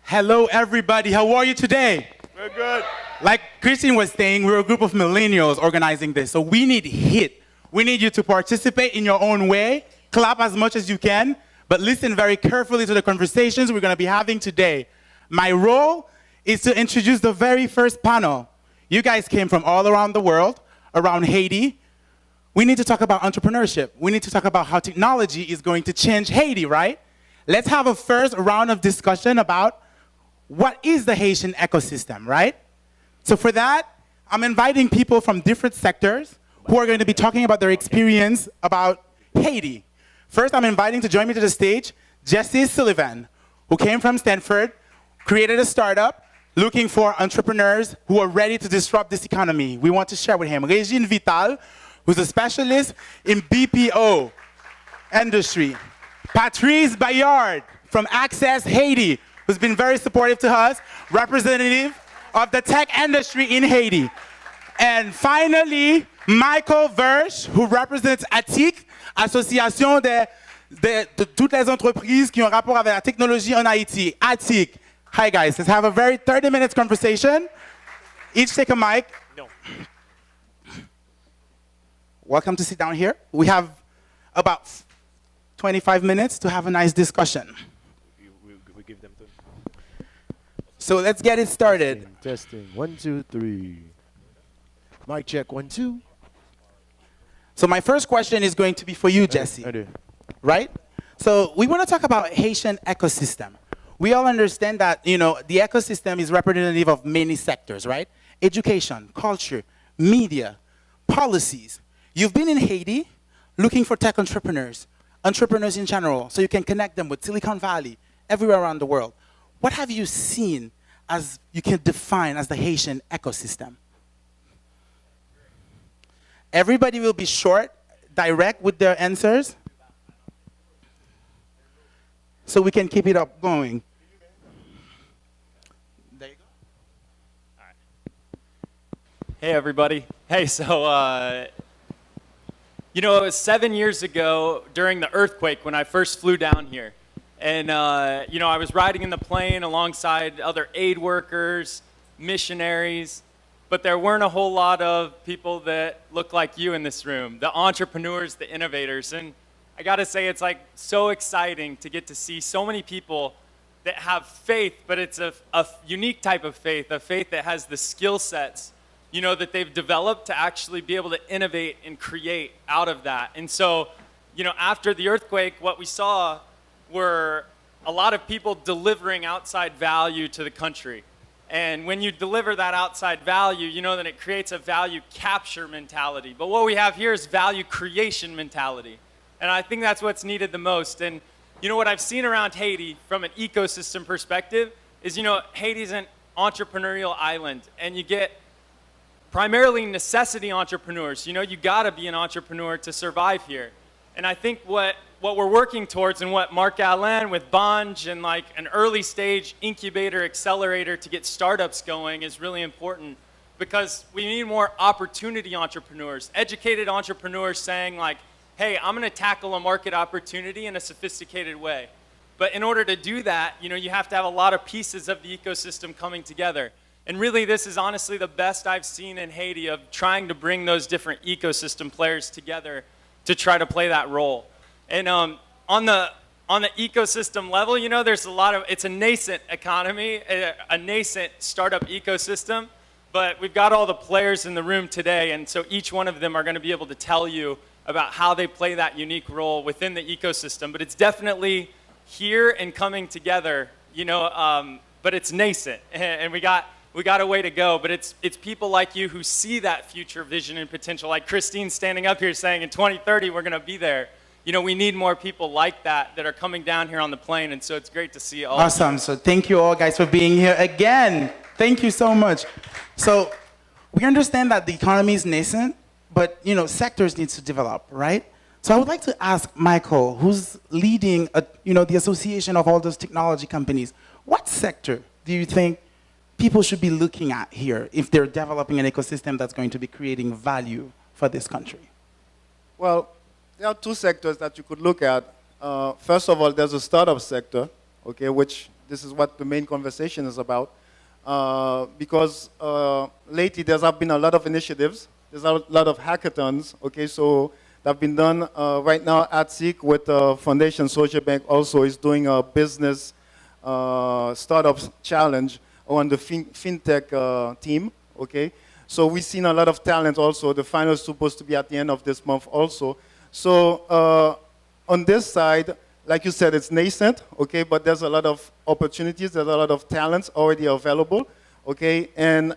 Hello, everybody. How are you today? We're good. Like Christine was saying, we're a group of millennials organizing this, so we need hit. We need you to participate in your own way, clap as much as you can, but listen very carefully to the conversations we're going to be having today. My role is to introduce the very first panel. You guys came from all around the world, around Haiti. We need to talk about entrepreneurship. We need to talk about how technology is going to change Haiti, right? Let's have a first round of discussion about what is the Haitian ecosystem, right? So for that, I'm inviting people from different sectors who are going to be talking about their experience about Haiti. First, I'm inviting to join me to the stage Jesse Sullivan, who came from Stanford, created a startup looking for entrepreneurs who are ready to disrupt this economy. We want to share with him. Regine Vital, who's a specialist in BPO industry. Patrice Bayard from Access Haiti, who's been very supportive to us, representative of the tech industry in Haiti. And finally, Michael Verch, who represents ATIC, Association de toutes les entreprises qui ont rapport avec la technologie en Haïti. ATIC. Hi guys, let's have a very 30 minutes conversation. Each take a mic. No. Welcome to sit down here. We have about 25 minutes to have a nice discussion. We give them to. So let's get it started. Testing. 1, 2, 3. Mic check. 1, 2. So my first question is going to be for you, Jesse. Right? So we want to talk about Haitian ecosystem. We all understand that, the ecosystem is representative of many sectors, right? Education, culture, media, policies. You've been in Haiti looking for tech entrepreneurs in general, so you can connect them with Silicon Valley, everywhere around the world. What have you seen as you can define as the Haitian ecosystem? Everybody will be short, direct with their answers, so we can keep it up going. There you go. All right. Hey, everybody. Hey, so, it was 7 years ago during the earthquake when I first flew down here. And, I was riding in the plane alongside other aid workers, missionaries, but there weren't a whole lot of people that look like you in this room, the entrepreneurs, the innovators. And I got to say, it's like so exciting to get to see so many people that have faith, but it's a unique type of faith, a faith that has the skill sets, that they've developed to actually be able to innovate and create out of that. And so, after the earthquake, what we saw were a lot of people delivering outside value to the country. And when you deliver that outside value, then it creates a value capture mentality. But what we have here is value creation mentality. And I think that's what's needed the most. And what I've seen around Haiti from an ecosystem perspective is, Haiti's an entrepreneurial island. And you get primarily necessity entrepreneurs. You got to be an entrepreneur to survive here. And I think what we're working towards and what Marc Alain with Banj and like an early stage incubator accelerator to get startups going is really important, because we need more opportunity entrepreneurs, educated entrepreneurs saying like, hey, I'm going to tackle a market opportunity in a sophisticated way. But in order to do that, you have to have a lot of pieces of the ecosystem coming together. And really, this is honestly the best I've seen in Haiti of trying to bring those different ecosystem players together to try to play that role. And on the ecosystem level, there's a lot of, it's a nascent economy, a nascent startup ecosystem, but we've got all the players in the room today, and so each one of them are going to be able to tell you about how they play that unique role within the ecosystem. But it's definitely here and coming together, but it's nascent, and we got a way to go. But it's people like you who see that future vision and potential, like Christine standing up here saying in 2030 we're going to be there. We need more people like that are coming down here on the plane, and so it's great to see all. Awesome. So thank you all guys for being here again. Thank you so much. So we understand that the economy is nascent, but sectors need to develop, right? So I would like to ask Michael, who's leading the association of all those technology companies, what sector do you think people should be looking at here if they're developing an ecosystem that's going to be creating value for this country? Well, there are two sectors that you could look at. First of all, there's a startup sector, okay, which this is what the main conversation is about. Because lately there's been a lot of initiatives. There's a lot of hackathons, okay, so that have been done right now at SIC with Foundation Social Bank also is doing a business startups challenge on the fintech team, okay. So we've seen a lot of talent also. The final is supposed to be at the end of this month also. So on this side, like you said, it's nascent, okay, but there's a lot of opportunities, there's a lot of talents already available, okay, and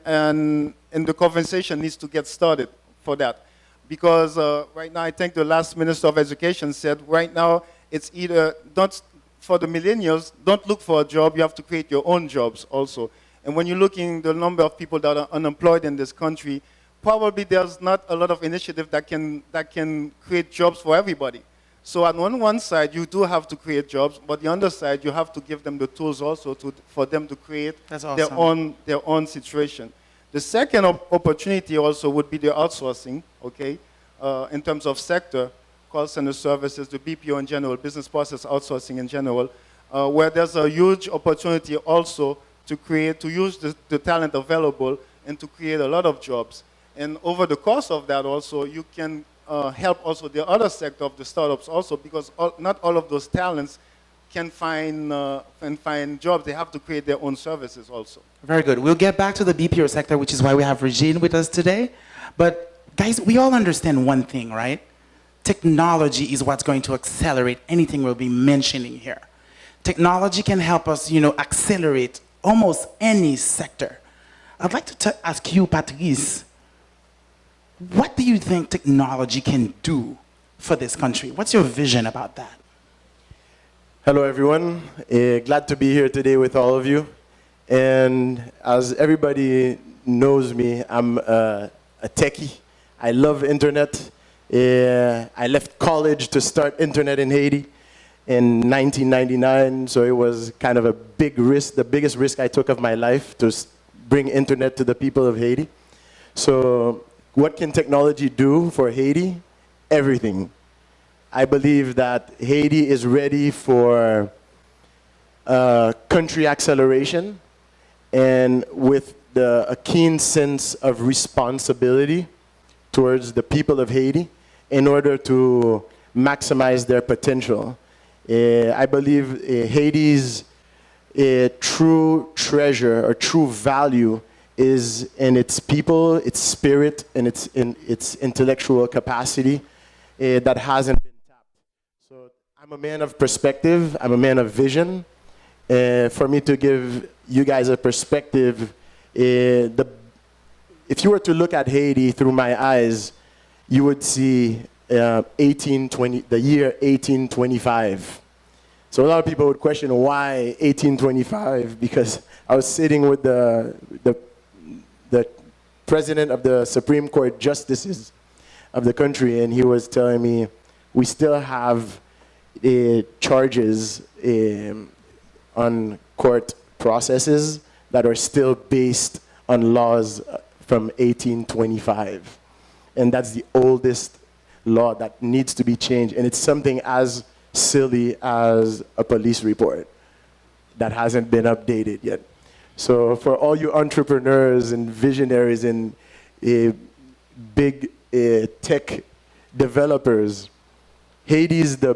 the conversation needs to get started for that. Because right now, I think the last Minister of Education said, right now, it's either, don't, for the millennials, don't look for a job, you have to create your own jobs also. And when you're looking the number of people that are unemployed in this country, probably there's not a lot of initiative that can create jobs for everybody. So on one side, you do have to create jobs, but the other side, you have to give them the tools also for them to create their own situation. The second opportunity also would be the outsourcing, okay, in terms of sector, call center services, the BPO in general, business process outsourcing in general, where there's a huge opportunity also to use the talent available and to create a lot of jobs. And over the course of that also, you can help also the other sector of the startups also, because not all of those talents can find jobs. They have to create their own services also. Very good. We'll get back to the BPO sector, which is why we have Regine with us today. But guys, we all understand one thing, right? Technology is what's going to accelerate anything we'll be mentioning here. Technology can help us, accelerate almost any sector. I'd like to ask you, Patrice, what do you think technology can do for this country? What's your vision about that? Hello, everyone. Glad to be here today with all of you. And as everybody knows me, I'm a techie. I love internet. I left college to start internet in Haiti in 1999, so it was kind of a big risk, the biggest risk I took of my life to bring internet to the people of Haiti. So what can technology do for Haiti? Everything. I believe that Haiti is ready for country acceleration, and with a keen sense of responsibility towards the people of Haiti in order to maximize their potential. I believe Haiti's true treasure or true value is in its people, its spirit, and its intellectual capacity that hasn't been tapped. So I'm a man of perspective, I'm a man of vision. For me to give you guys a perspective, if you were to look at Haiti through my eyes, you would see the year 1825. So a lot of people would question why 1825, because I was sitting with the president of the Supreme Court justices of the country, and he was telling me we still have charges on court processes that are still based on laws from 1825. And that's the oldest law that needs to be changed. And it's something as silly as a police report that hasn't been updated yet. So for all you entrepreneurs and visionaries and big tech developers, Haiti is the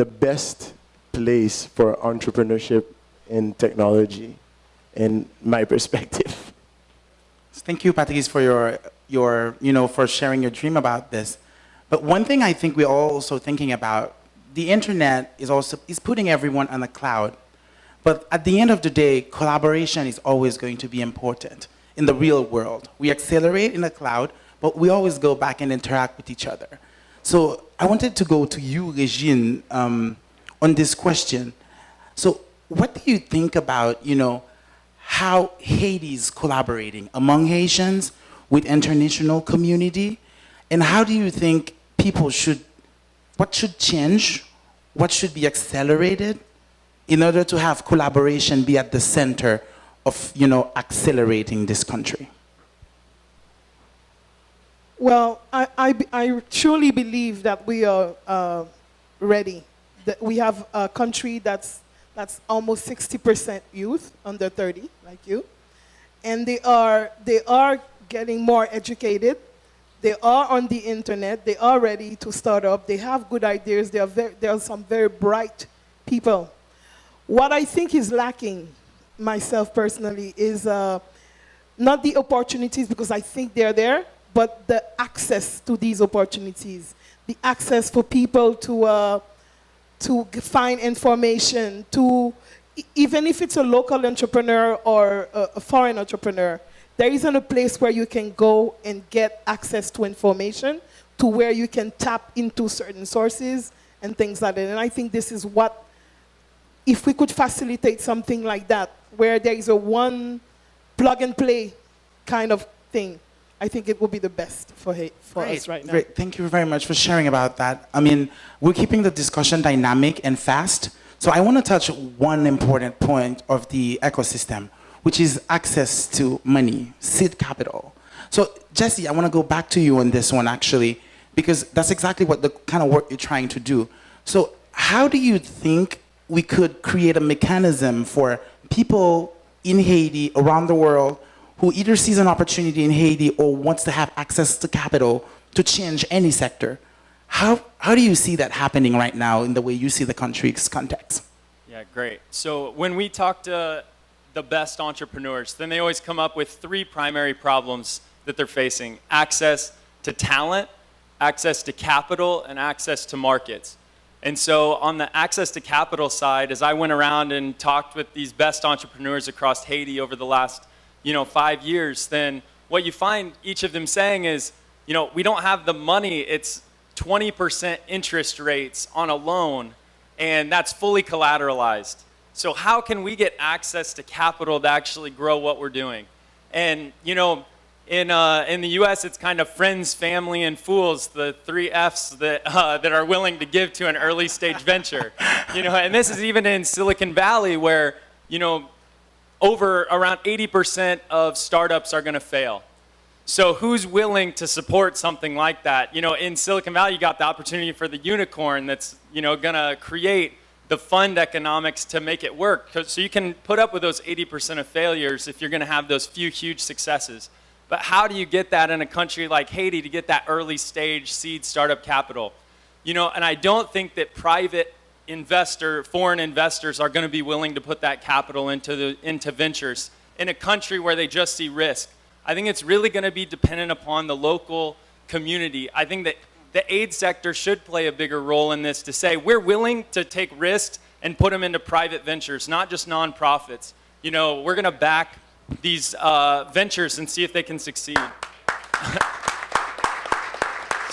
best place for entrepreneurship and technology, in my perspective. Thank you, Patrice, for for sharing your dream about this. But one thing I think we're also thinking about, the internet is putting everyone on the cloud. But at the end of the day, collaboration is always going to be important in the real world. We accelerate in the cloud, but we always go back and interact with each other. So I wanted to go to you, Regine, on this question. So what do you think about, how Haiti is collaborating among Haitians with international community? And how do you think what should change, what should be accelerated in order to have collaboration be at the center of, accelerating this country? Well, I truly believe that we are ready. That we have a country that's That's almost 60% youth under 30, like you. And they are getting more educated. They are on the internet. They are ready to start up. They have good ideas. There are some very bright people. What I think is lacking, myself personally, is not the opportunities, because I think they're there, but the access to these opportunities. The access for people to find information, even if it's a local entrepreneur or a foreign entrepreneur, there isn't a place where you can go and get access to information to where you can tap into certain sources and things like that. And I think this is what, if we could facilitate something like that, where there is a one plug and play kind of thing, I think it would be the best for us right now. Great. Thank you very much for sharing about that. I mean, we're keeping the discussion dynamic and fast. So I want to touch one important point of the ecosystem, which is access to money, seed capital. So Jesse, I want to go back to you on this one actually, because that's exactly what the kind of work you're trying to do. So how do you think we could create a mechanism for people in Haiti, around the world, who either sees an opportunity in Haiti or wants to have access to capital to change any sector? How do you see that happening right now in the way you see the country's context? Yeah, great. So when we talk to the best entrepreneurs, then they always come up with three primary problems that they're facing: access to talent, access to capital, and access to markets. And so on the access to capital side, as I went around and talked with these best entrepreneurs across Haiti over the last 5 years, then what you find each of them saying is, we don't have the money. It's 20% interest rates on a loan, and that's fully collateralized. So how can we get access to capital to actually grow what we're doing? And in the U.S., it's kind of friends, family, and fools, the three Fs that are willing to give to an early stage venture. And this is even in Silicon Valley, where over around 80% of startups are going to fail. So who's willing to support something like that? In Silicon Valley, you got the opportunity for the unicorn that's going to create the fund economics to make it work. So you can put up with those 80% of failures if you're going to have those few huge successes. But how do you get that in a country like Haiti, to get that early stage seed startup capital? And I don't think that foreign investors are going to be willing to put that capital into ventures in a country where they just see risk. I think it's really going to be dependent upon the local community. I think that the aid sector should play a bigger role in this, to say we're willing to take risks and put them into private ventures, not just nonprofits. We're going to back these ventures and see if they can succeed.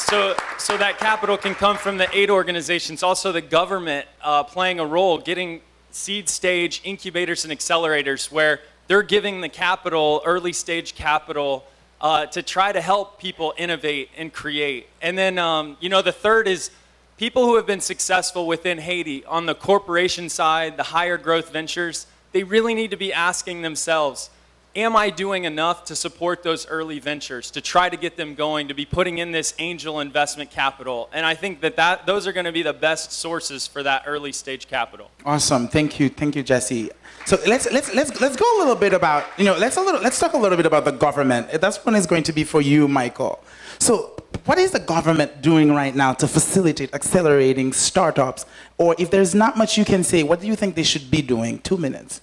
So that capital can come from the aid organizations, also the government playing a role, getting seed stage incubators and accelerators where they're giving the capital, early stage capital, to try to help people innovate and create. And then, the third is people who have been successful within Haiti on the corporation side, the higher growth ventures, they really need to be asking themselves, am I doing enough to support those early ventures, to try to get them going, to be putting in this angel investment capital? And I think that those are going to be the best sources for that early stage capital. Awesome. Thank you, Jesse. So let's go a little bit about, let's talk a little bit about the government. That one is going to be for you, Michael. So what is the government doing right now to facilitate accelerating startups? Or if there's not much you can say, what do you think they should be doing? 2 minutes.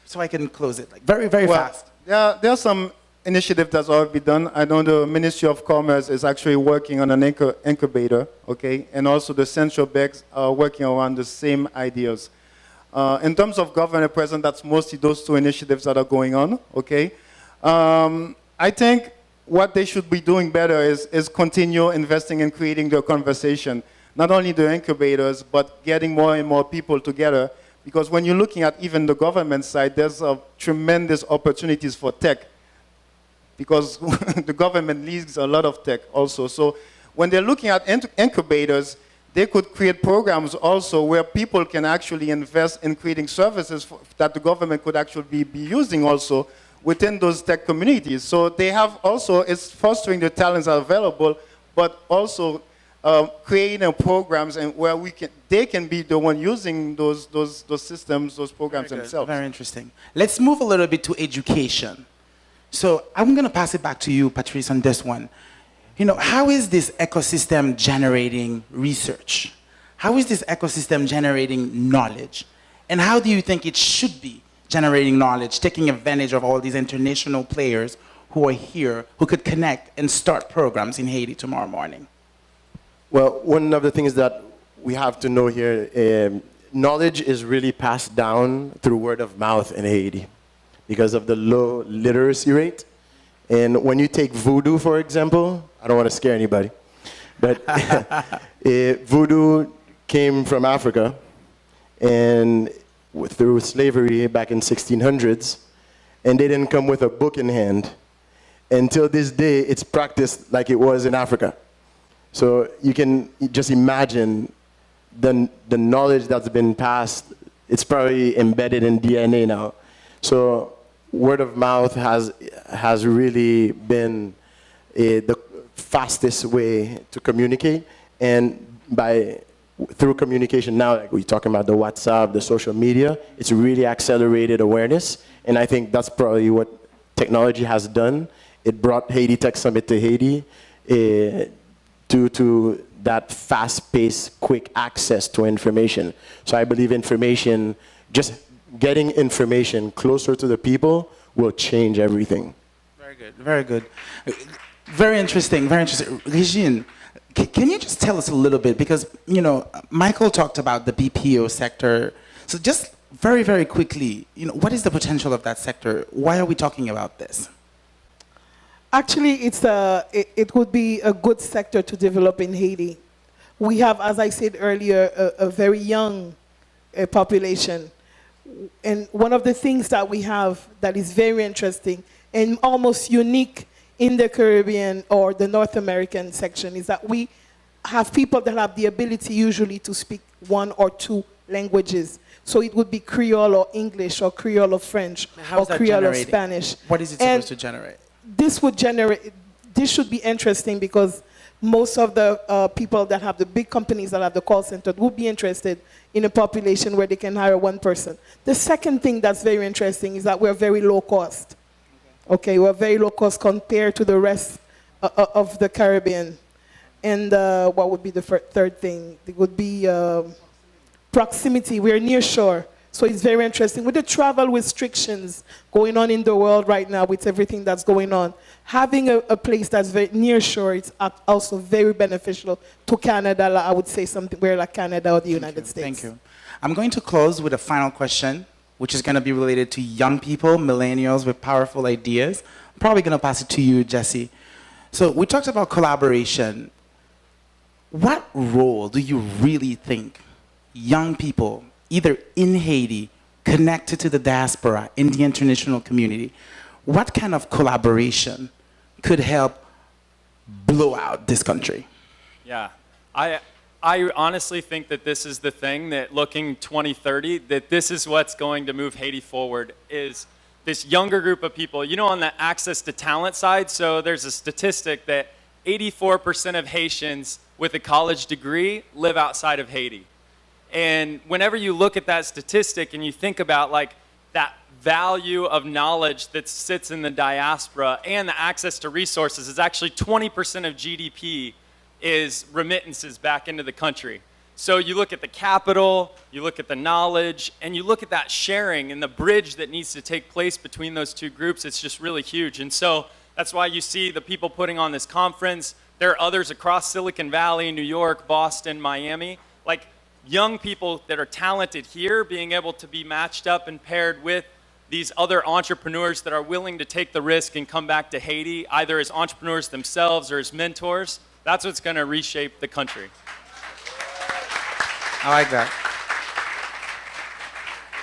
So I can close it very, very fast. Yeah, there are some initiatives that's already done. I know the Ministry of Commerce is actually working on an incubator, okay? And also the central banks are working around the same ideas. In terms of government present, that's mostly those two initiatives that are going on, okay? I think what they should be doing better is continue investing in creating the conversation. Not only the incubators, but getting more and more people together. Because when you're looking at even the government side, there's tremendous opportunities for tech. Because the government leads a lot of tech also. So when they're looking at incubators, they could create programs also where people can actually invest in creating services that the government could actually be using also within those tech communities. So they have also, it's fostering the talents that are available, but also creating programs and where they can be the one using those systems, those programs Very good. themselves. Very interesting. Let's move a little bit to education. So I'm going to pass it back to you, Patrice, on this one. How is this ecosystem generating research? How is this ecosystem generating knowledge? And how do you think it should be generating knowledge, taking advantage of all these international players who are here, who could connect and start programs in Haiti tomorrow morning? Well, one of the things that we have to know here, knowledge is really passed down through word of mouth in Haiti because of the low literacy rate. And when you take voodoo, for example, I don't want to scare anybody, but voodoo came from Africa, and through slavery back in 1600s, and they didn't come with a book in hand. Until this day, it's practiced like it was in Africa. So you can just imagine the knowledge that's been passed. It's probably embedded in DNA now. So word of mouth has really been the fastest way to communicate. And through communication now, like we're talking about the WhatsApp, the social media, it's really accelerated awareness. And I think that's probably what technology has done. It brought Haiti Tech Summit to Haiti due to that fast-paced, quick access to information. So I believe information, just getting information closer to the people will change everything. Very good, very good. Very interesting, very interesting. Regine, can you just tell us a little bit, because, Michael talked about the BPO sector. So just very, very quickly, what is the potential of that sector? Why are we talking about this? Actually, it would be a good sector to develop in Haiti. We have, as I said earlier, a very young population. And one of the things that we have that is very interesting and almost unique in the Caribbean or the North American section is that we have people that have the ability usually to speak one or two languages. So it would be Creole or English or Creole or French or Creole or Spanish. What is it supposed to generate? This should be interesting because most of the people that have the big companies that have the call center would be interested in a population where they can hire one person. The second thing that's very interesting is that we're very low cost. Okay, we're very low cost compared to the rest of the Caribbean. And what would be the third thing? It would be proximity. We're near shore. So it's very interesting. With the travel restrictions going on in the world right now, with everything that's going on, having a place that's very near shore is also very beneficial to Canada. I would say somewhere like Canada or the United States. Thank you. I'm going to close with a final question, which is going to be related to young people, millennials with powerful ideas. I'm probably going to pass it to you, Jesse. So we talked about collaboration. What role do you really think young people, either in Haiti, connected to the diaspora, in the international community, what kind of collaboration could help blow out this country? Yeah, I honestly think that this is the thing that looking 2030, that this is what's going to move Haiti forward, is this younger group of people. On the access to talent side, so there's a statistic that 84% of Haitians with a college degree live outside of Haiti. And whenever you look at that statistic and you think about that value of knowledge that sits in the diaspora and the access to resources, is actually 20% of GDP is remittances back into the country. So you look at the capital, you look at the knowledge, and you look at that sharing and the bridge that needs to take place between those two groups. It's just really huge. And so that's why you see the people putting on this conference. There are others across Silicon Valley, New York, Boston, Miami, young people that are talented here being able to be matched up and paired with these other entrepreneurs that are willing to take the risk and come back to Haiti, either as entrepreneurs themselves or as mentors. That's what's going to reshape the country. I like that.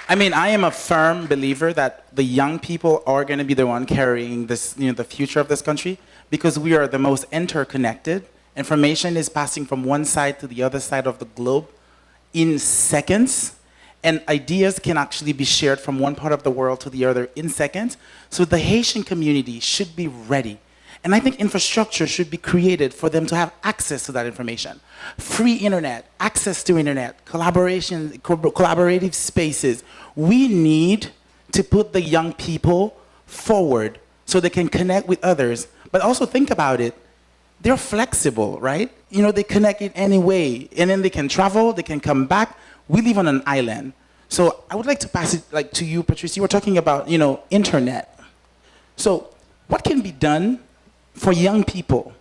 I mean, I am a firm believer that the young people are going to be the one carrying this, the future of this country, because we are the most interconnected. Information is passing from one side to the other side of the globe in seconds, and ideas can actually be shared from one part of the world to the other in seconds. So the Haitian community should be ready. And I think infrastructure should be created for them to have access to that information. Free internet, access to internet, collaborative spaces. We need to put the young people forward so they can connect with others. But also think about it. They're flexible, right? You know, they connect in any way. And then they can travel, they can come back. We live on an island. So I would like to pass it to you, Patrice. You were talking about, internet. So what can be done for young people?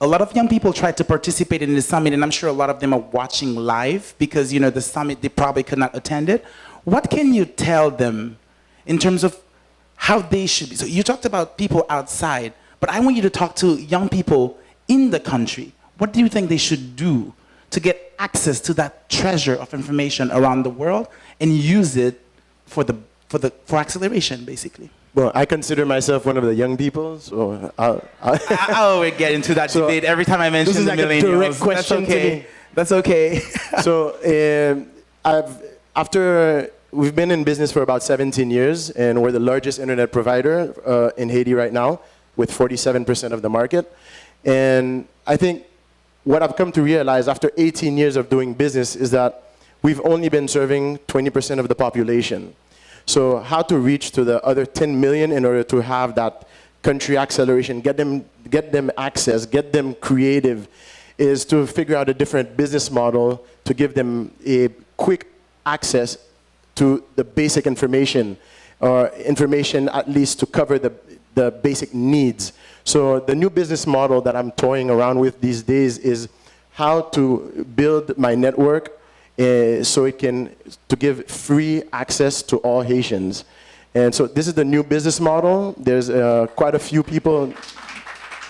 A lot of young people tried to participate in the summit, and I'm sure a lot of them are watching live because, the summit, they probably could not attend it. What can you tell them in terms of how they should be? So you talked about people outside, but I want you to talk to young people in the country. What do you think they should do to get access to that treasure of information around the world and use it for acceleration, basically? Well, I consider myself one of the young people, so I always get into that debate every time I mention the millennials. This is like a direct question to me. That's okay. So we've been in business for about 17 years, and we're the largest internet provider in Haiti right now, with 47% of the market. And I think what I've come to realize after 18 years of doing business is that we've only been serving 20% of the population. So how to reach to the other 10 million in order to have that country acceleration, get them access, get them creative, is to figure out a different business model to give them a quick access to the basic information, or information at least to cover the basic needs. So the new business model that I'm toying around with these days is how to build my network so it can to give free access to all Haitians. And so this is the new business model. There's quite a few people,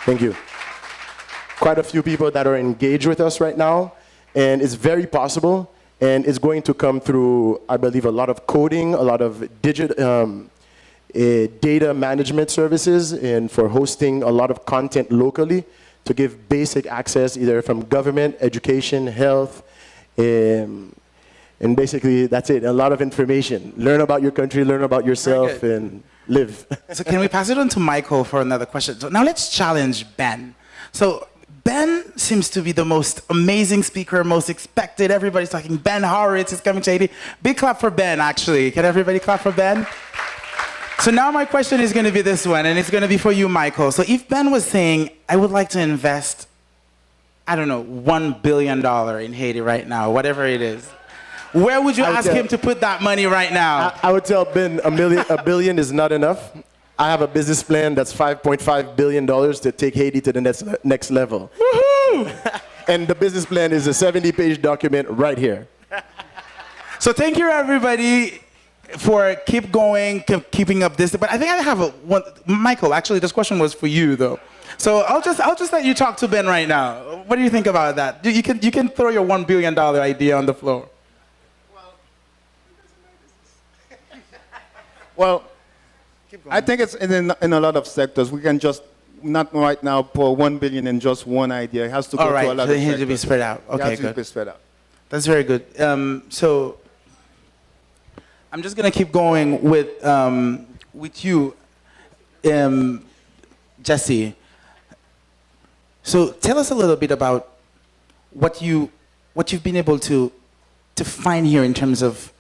thank you, quite a few people that are engaged with us right now, and it's very possible, and it's going to come through, I believe, a lot of coding, a lot of data management services, and for hosting a lot of content locally to give basic access either from government, education, health, and basically that's it, a lot of information. Learn about your country, learn about yourself, and live. So can we pass it on to Michael for another question? So now let's challenge Ben. So Ben seems to be the most amazing speaker, most expected. Everybody's talking. Ben Horowitz is coming to Haiti. Big clap for Ben, actually. Can everybody clap for Ben? So now my question is going to be this one, and it's going to be for you, Michael. So if Ben was saying, I would like to invest, I don't know, $1 billion in Haiti right now, whatever it is, where would you ask him to put that money right now? I would tell Ben $1 billion is not enough. I have a business plan that's $5.5 billion to take Haiti to the next level. Woohoo! And the business plan is a 70-page document right here. So thank you, everybody, for keeping up this. But I think I have one. Michael, actually, this question was for you, though. So I'll just let you talk to Ben right now. What do you think about that? You can throw your $1 billion idea on the floor. Well, I think it's in a lot of sectors. We can just not right now pour $1 billion in just one idea. It has to go to a lot of sectors. It has to be spread out. Okay, it has good. to be spread out. That's very good. So I'm just gonna keep going with you, Jesse. So tell us a little bit about what you've been able to find here in terms of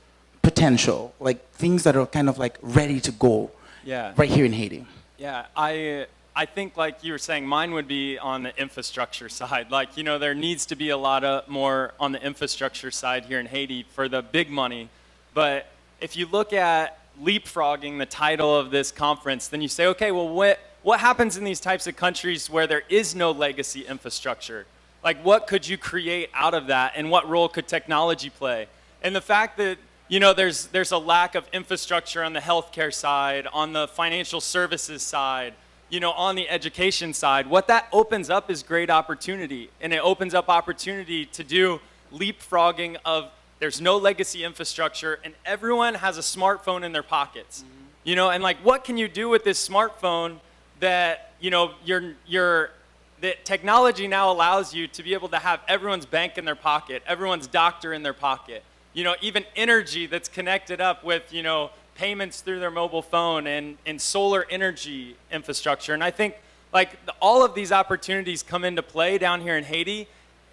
potential, like things that are kind of like ready to go. Yeah. Right here in Haiti. Yeah, I think like you were saying, mine would be on the infrastructure side. Like, there needs to be a lot more on the infrastructure side here in Haiti for the big money. But if you look at Leapfrogging, the title of this conference, then you say, okay, well, what happens in these types of countries where there is no legacy infrastructure? Like, what could you create out of that, and what role could technology play? And the fact that there's a lack of infrastructure on the healthcare side, on the financial services side, on the education side. What that opens up is great opportunity, and it opens up opportunity to do leapfrogging of there's no legacy infrastructure, and everyone has a smartphone in their pockets. Mm-hmm. And like, what can you do with this smartphone that that technology now allows you to be able to have everyone's bank in their pocket, everyone's doctor in their pocket. Even energy that's connected up with, payments through their mobile phone and solar energy infrastructure. And I think Like all of these opportunities come into play down here in Haiti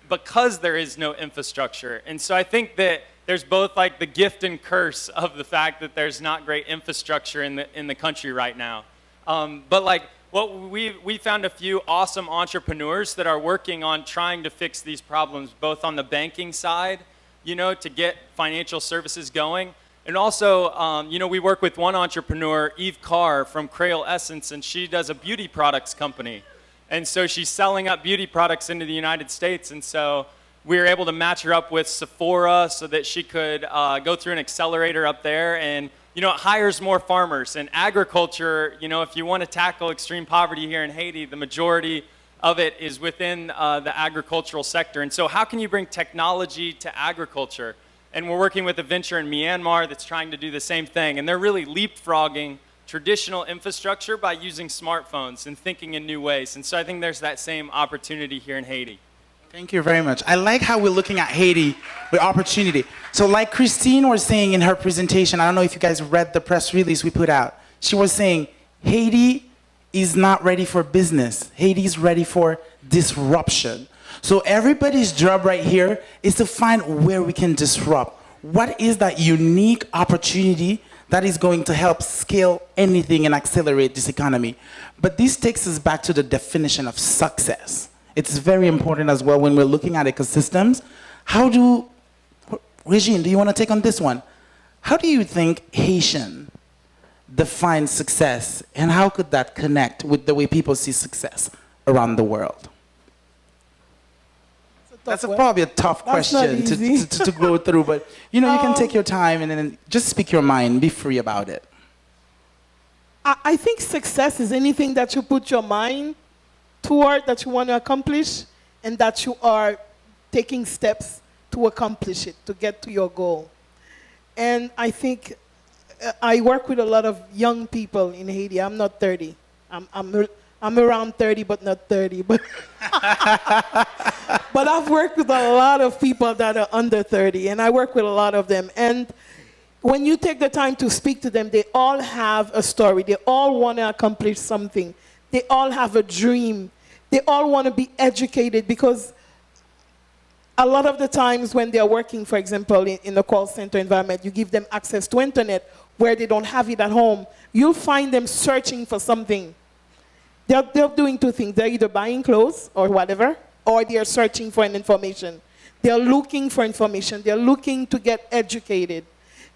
because there is no infrastructure. And so I think that there's both like the gift and curse of the fact that there's not great infrastructure in the country right now. But like what we found a few awesome entrepreneurs that are working on trying to fix these problems, both on the banking side, you know, to get financial services going. And also, you know, we work with one entrepreneur, Eve Carr from Crayola Essence, and she does a beauty products company. And so she's selling up beauty products into the United States. And so we were able to match her up with Sephora so that she could go through an accelerator up there. And, you know, it hires more farmers. And agriculture, you know, if you want to tackle extreme poverty here in Haiti, the majority of it is within the agricultural sector. And so how can you bring technology to agriculture? And we're working with a venture in Myanmar that's trying to do the same thing. And they're really leapfrogging traditional infrastructure by using smartphones and thinking in new ways. And so I think there's that same opportunity here in Haiti. Thank you very much. I like how we're looking at Haiti with opportunity. So like Christine was saying in her presentation, I don't know if you guys read the press release we put out. She was saying Haiti is not ready for business. Haiti is ready for disruption. So everybody's job right here is to find where we can disrupt. What is that unique opportunity that is going to help scale anything and accelerate this economy? But this takes us back to the definition of success. It's very important as well when we're looking at ecosystems. Regine, do you want to take on this one? How do you think Haitian defines success, and how could that connect with the way people see success around the world? That's probably a tough question to go through, but you know, you can take your time and then just speak your mind, be free about it. I think success is anything that you put your mind toward, that you want to accomplish, and that you are taking steps to accomplish it, to get to your goal. And I think I work with a lot of young people in Haiti. I'm not 30. I'm around 30, but not 30. But but I've worked with a lot of people that are under 30, and I work with a lot of them. And when you take the time to speak to them, they all have a story. They all want to accomplish something. They all have a dream. They all want to be educated, because a lot of the times when they're working, for example, in the call center environment, you give them access to internet where they don't have it at home. You'll find them searching for something. They're doing two things. They're either buying clothes or whatever, or they're searching for an information. They're looking for information. They're looking to get educated.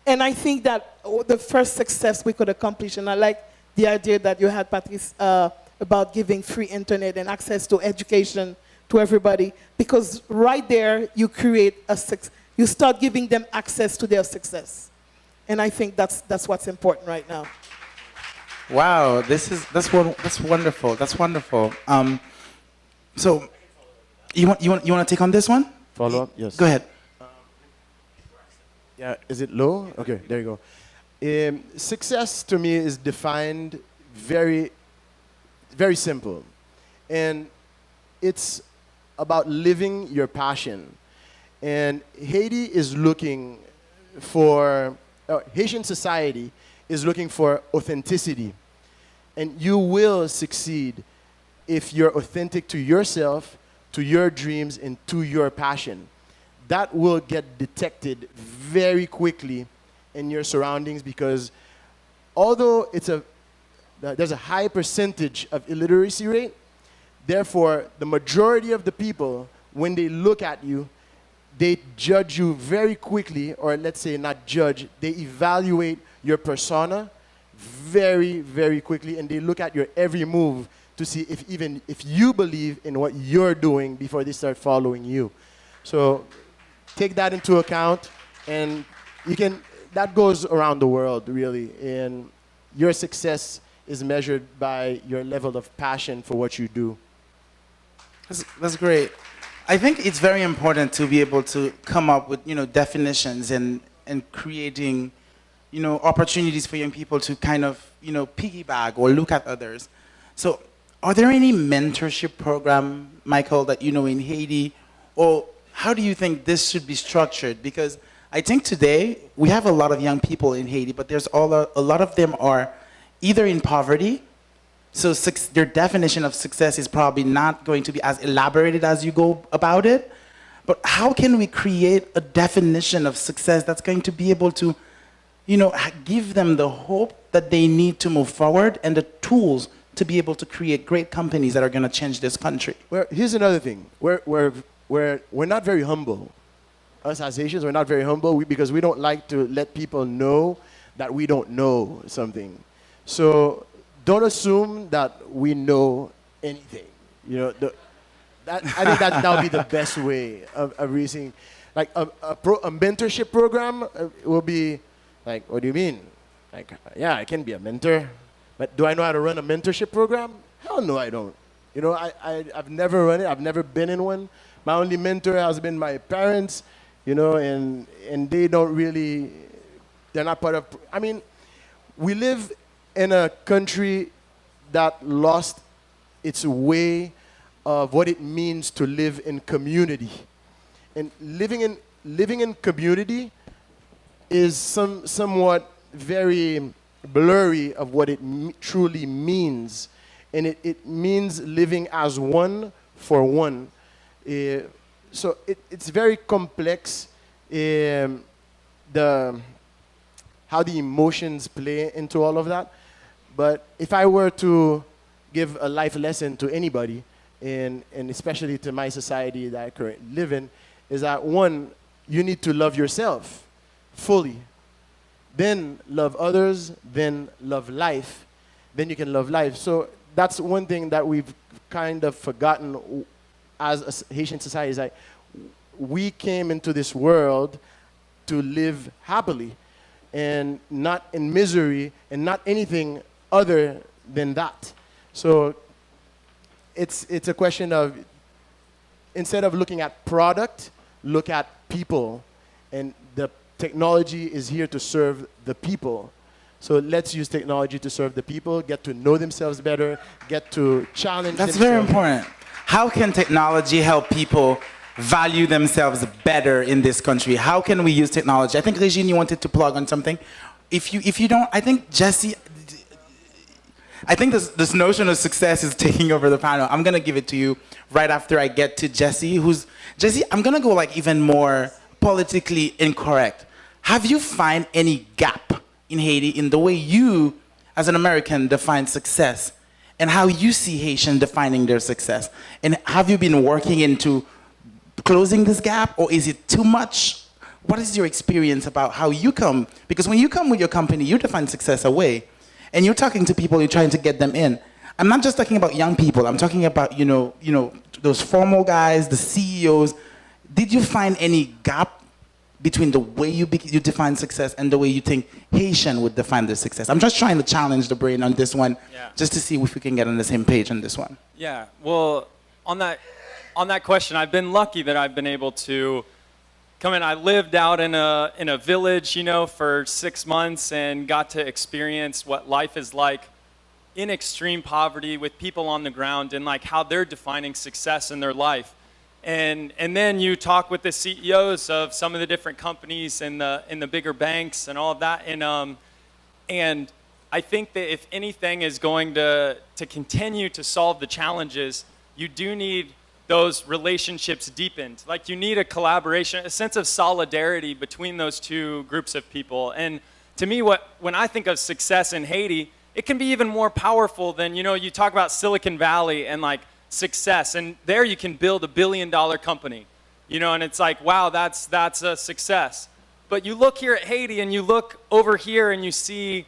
And I think that the first success we could accomplish, and I like the idea that you had, Patrice, about giving free internet and access to education to everybody, because right there you create you start giving them access to their success. And I think that's what's important right now. Wow, that's wonderful. That's wonderful. So, you want to take on this one? Follow up? Yes. Go ahead. Yeah, is it low? Okay, there you go. Success to me is defined very, very simple. And it's about living your passion. And Haiti is looking for, Haitian society is looking for authenticity. And you will succeed if you're authentic to yourself, to your dreams, and to your passion. That will get detected very quickly in your surroundings, because although there's a high percentage of illiteracy rate, therefore the majority of the people, when they look at you, they judge you very quickly, or let's say not judge, they evaluate your persona very, very quickly, and they look at your every move to see if you believe in what you're doing before they start following you. So take that into account, and that goes around the world, really. And your success is measured by your level of passion for what you do. That's great. I think it's very important to be able to come up with, definitions and creating, opportunities for young people to kind of, piggyback or look at others. So are there any mentorship program, Michael, that you know in Haiti? Or how do you think this should be structured? Because I think today we have a lot of young people in Haiti, but there's a lot of them are either in poverty So their definition of success is probably not going to be as elaborated as you go about it. But how can we create a definition of success that's going to be able to, give them the hope that they need to move forward and the tools to be able to create great companies that are going to change this country? Well, here's another thing. We're not very humble. Us as Haitians, we're not very humble because we don't like to let people know that we don't know something. So don't assume that we know anything. I think that would be the best way of reaching. Like a mentorship program will be like, what do you mean? Like, yeah, I can be a mentor, but do I know how to run a mentorship program? Hell no, I don't. I've never run it. I've never been in one. My only mentor has been my parents, and they don't really, they're not part of, we live in a country that lost its way of what it means to live in community. And living in community is somewhat very blurry of what it truly means. And it means living as one for one. So it's very complex, how the emotions play into all of that. But if I were to give a life lesson to anybody, and especially to my society that I currently live in, is that one, you need to love yourself fully. Then love others, then love life. Then you can love life. So that's one thing that we've kind of forgotten as a Haitian society, is that we came into this world to live happily and not in misery and not anything other than that. So it's a question of, instead of looking at product, look at people. And the technology is here to serve the people. So let's use technology to serve the people, get to know themselves better, get to challenge That's themselves. very important. How can technology help people value themselves better in this country? How can we use technology? I think, Regine, you wanted to plug on something. If you don't, I think, Jesse, I think this notion of success is taking over the panel. I'm going to give it to you right after I get to Jesse, Jesse, I'm going to go like even more politically incorrect. Have you find any gap in Haiti in the way you, as an American, define success and how you see Haitians defining their success? And have you been working into closing this gap, or is it too much? What is your experience about how you come? Because when you come with your company, you define success away. And you're talking to people, you're trying to get them in. I'm not just talking about young people. I'm talking about, those formal guys, the CEOs. Did you find any gap between the way you define success and the way you think Haitian would define their success? I'm just trying to challenge the brain on this one, just to see if we can get on the same page on this one. Yeah, well, on that question, I've been lucky that I've been able to come in. I lived out in a village, for 6 months and got to experience what life is like in extreme poverty with people on the ground and like how they're defining success in their life. And then you talk with the CEOs of some of the different companies in the bigger banks and all of that. And I think that if anything is going to continue to solve the challenges, you do need those relationships deepened. Like you need a collaboration, a sense of solidarity between those two groups of people. And to me, when I think of success in Haiti, it can be even more powerful than, you talk about Silicon Valley and like success, and there you can build $1 billion company, and it's like, wow, that's a success. But you look here at Haiti and you look over here and you see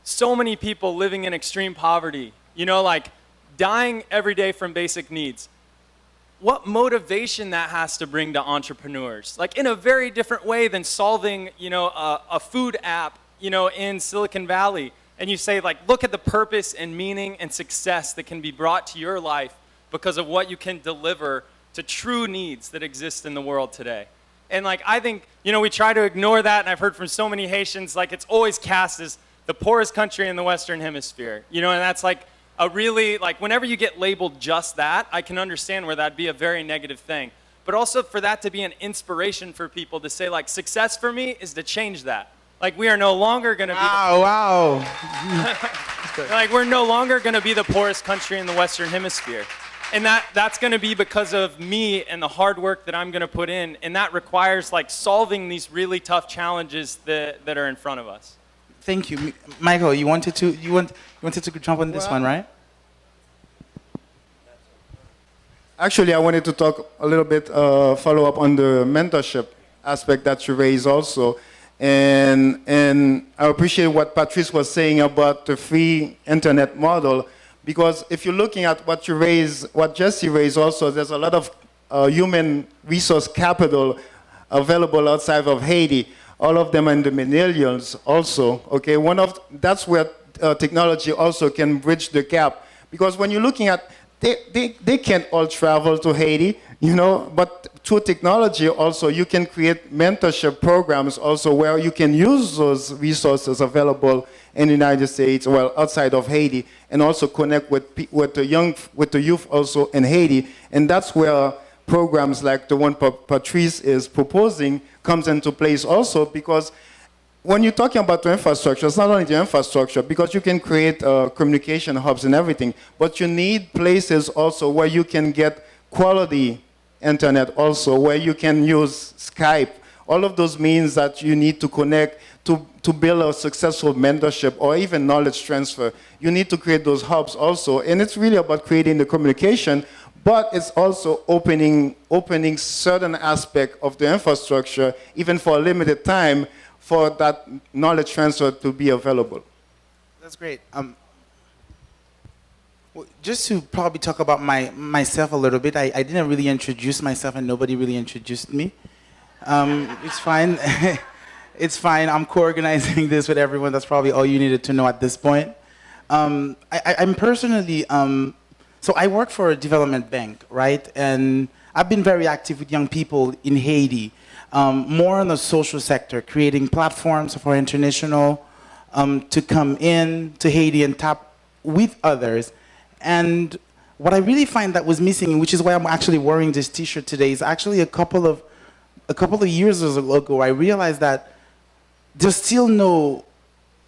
so many people living in extreme poverty, like dying every day from basic needs. What motivation that has to bring to entrepreneurs, like in a very different way than solving, a food app, in Silicon Valley. And you say, like, look at the purpose and meaning and success that can be brought to your life because of what you can deliver to true needs that exist in the world today. And like, I think, we try to ignore that, and I've heard from so many Haitians, like it's always cast as the poorest country in the Western Hemisphere, and that's like a really, like whenever you get labeled just that, I can understand where that'd be a very negative thing. But also for that to be an inspiration for people to say, like, success for me is to change that. Like, we are no longer going to be... Wow. Like, we're no longer going to be the poorest country in the Western Hemisphere. And that's going to be because of me and the hard work that I'm going to put in. And that requires like solving these really tough challenges that are in front of us. Thank you. Michael, you wanted to jump on this one, right? Actually, I wanted to talk a little bit, follow up on the mentorship aspect that you raised also. And I appreciate what Patrice was saying about the free internet model, because if you're looking at what you raised, what Jesse raised also, there's a lot of human resource capital available outside of Haiti. All of them are in the millions also, okay? That's where technology also can bridge the gap. Because when you're looking at, they can't all travel to Haiti, you know, but through technology also you can create mentorship programs also where you can use those resources available in the United States, well, outside of Haiti, and also connect with the youth also in Haiti. And that's where programs like the one Patrice is proposing comes into place also, because when you're talking about the infrastructure, it's not only the infrastructure, because you can create communication hubs and everything, but you need places also where you can get quality internet also, where you can use Skype. All of those means that you need to connect to build a successful mentorship or even knowledge transfer. You need to create those hubs also, and it's really about creating the communication, but it's also opening certain aspect of the infrastructure, even for a limited time, for that knowledge transfer to be available. That's great. Just to probably talk about myself a little bit, I didn't really introduce myself and nobody really introduced me. It's fine. It's fine. I'm co-organizing this with everyone. That's probably all you needed to know at this point. I'm personally, so I work for a development bank, right? And I've been very active with young people in Haiti. More in the social sector, creating platforms for international to come in to Haiti and tap with others. And what I really find that was missing, which is why I'm actually wearing this T-shirt today, is actually a couple of years ago, I realized that there's still no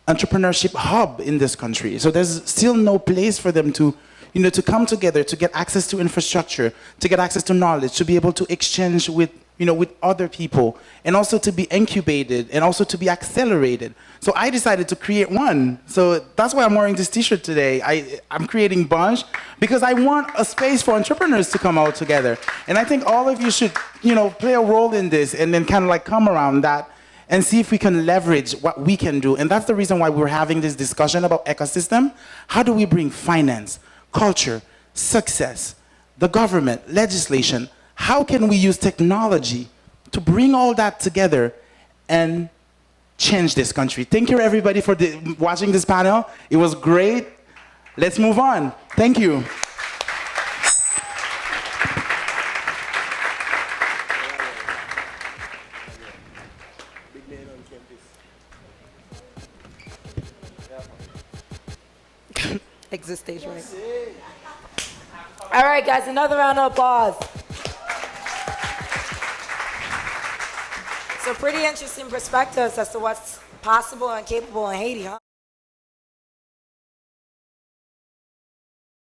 entrepreneurship hub in this country. So there's still no place for them to, to come together, to get access to infrastructure, to get access to knowledge, to be able to exchange with other people, and also to be incubated, and also to be accelerated. So I decided to create one. So that's why I'm wearing this T-shirt today. I'm creating Bunch because I want a space for entrepreneurs to come out together. And I think all of you should, play a role in this, and then kind of like come around that and see if we can leverage what we can do. And that's the reason why we're having this discussion about ecosystem. How do we bring finance, culture, success, the government, legislation? How can we use technology to bring all that together and change this country? Thank you, everybody, for watching this panel. It was great. Let's move on. Thank you. Exit stage right. All right, guys, another round of applause. So pretty interesting perspectives as to what's possible and capable in Haiti, huh?